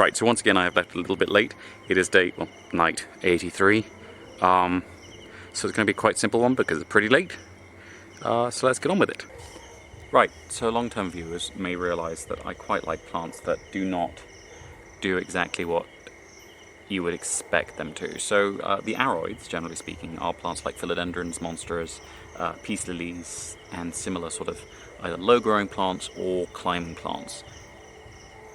Right, so once again I have left a little bit late. It is night 83. So it's going to be a quite simple one because it's pretty late. So let's get on with it. Right, so long-term viewers may realise that I quite like plants that do not do exactly what you would expect them to. So the Aroids, generally speaking, are plants like Philodendrons, monsteras, peace lilies, and similar sort of either low-growing plants or climbing plants.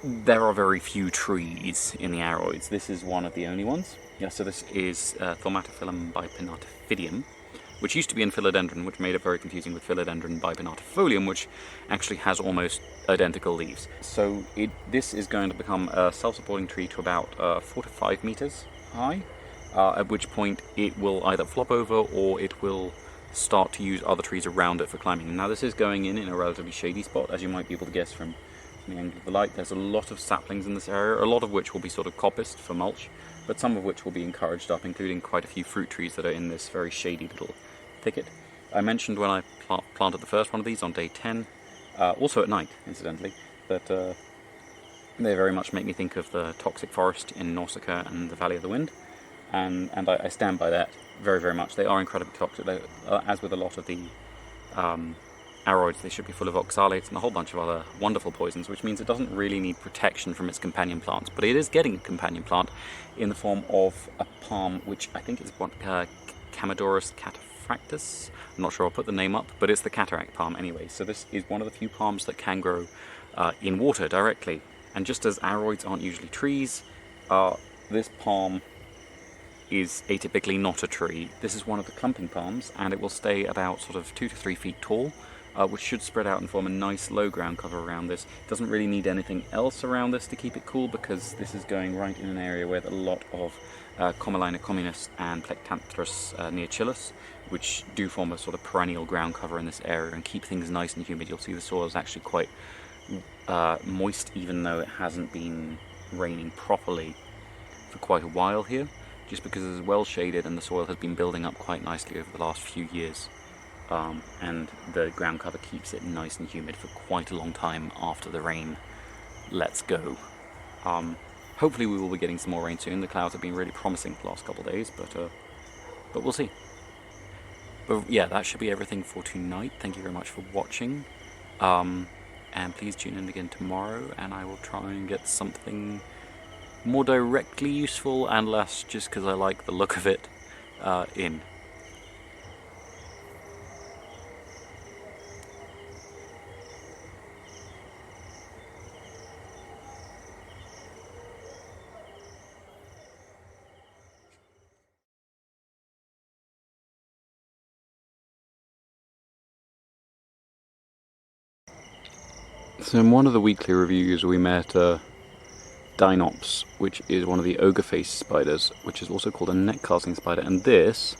There are very few trees in the Aroids. This is one of the only ones. Yeah, so this is Thaumatophyllum bipinnatifidum, which used to be in Philodendron, which made it very confusing with Philodendron bipinnatifolium, which actually has almost identical leaves. So this is going to become a self-supporting tree to about 4 to 5 meters high, at which point it will either flop over or it will start to use other trees around it for climbing. Now this is going in a relatively shady spot, as you might be able to guess from the angle of the light. There's a lot of saplings in this area, a lot of which will be sort of coppiced for mulch, but some of which will be encouraged up, including quite a few fruit trees that are in this very shady little thicket. I mentioned when I planted the first one of these on day 10, also at night incidentally, that they very much make me think of the toxic forest in Nausicaa and the Valley of the Wind, and I stand by that very, very much. They are incredibly toxic. As with a lot of the Aroids, they should be full of oxalates and a whole bunch of other wonderful poisons, which means it doesn't really need protection from its companion plants. But it is getting a companion plant in the form of a palm, which I think is Camidorus cataphractus. I'm not sure, I'll put the name up, but it's the cataract palm anyway. So this is one of the few palms that can grow in water directly. And just as Aroids aren't usually trees, this palm is atypically not a tree. This is one of the clumping palms, and it will stay about sort of 2 to 3 feet tall, which should spread out and form a nice low ground cover around this. It doesn't really need anything else around this to keep it cool, because this is going right in an area with a lot of Gmelina communis and Plectanthus neochilus, which do form a sort of perennial ground cover in this area and keep things nice and humid. You'll see the soil is actually quite moist, even though it hasn't been raining properly for quite a while here, just because it's well shaded and the soil has been building up quite nicely over the last few years. And the ground cover keeps it nice and humid for quite a long time after the rain lets go. Hopefully we will be getting some more rain soon. The clouds have been really promising the last couple of days, but we'll see. But yeah, that should be everything for tonight. Thank you very much for watching, and please tune in again tomorrow, and I will try and get something more directly useful and less just because I like the look of it in. So in one of the weekly reviews we met Dinops, which is one of the ogre face spiders, which is also called a net casting spider, and this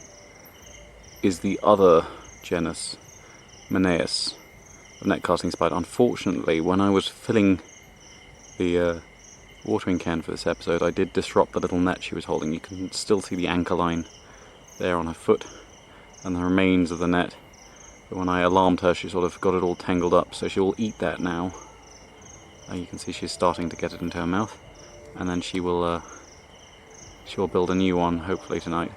is the other genus, Menaeus, of net casting spider. Unfortunately, when I was filling the watering can for this episode, I did disrupt the little net she was holding. You can still see the anchor line there on her foot and the remains of the net. But when I alarmed her, she sort of got it all tangled up, so she will eat that now. You can see she's starting to get it into her mouth, and then she will build a new one, hopefully tonight.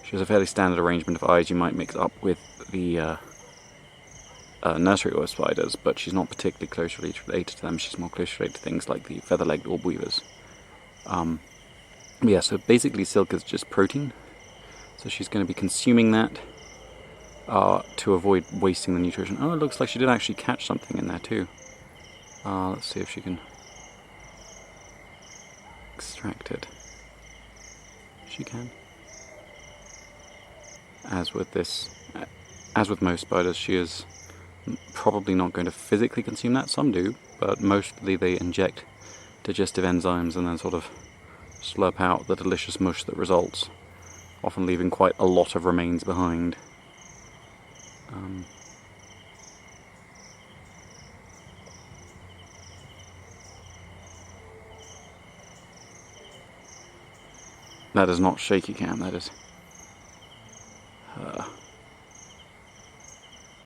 She has a fairly standard arrangement of eyes you might mix up with the nursery orb spiders, but she's not particularly closely related to them. She's more closely related to things like the feather-legged orb weavers. Yeah, so basically silk is just protein, so she's going to be consuming that to avoid wasting the nutrition. Oh, it looks like she did actually catch something in there too. Let's see if she can extract it. She can. As with most spiders, she is probably not going to physically consume that. Some do, but mostly they inject digestive enzymes and then sort of slurp out the delicious mush that results, often leaving quite a lot of remains behind. That is not shaky cam, that is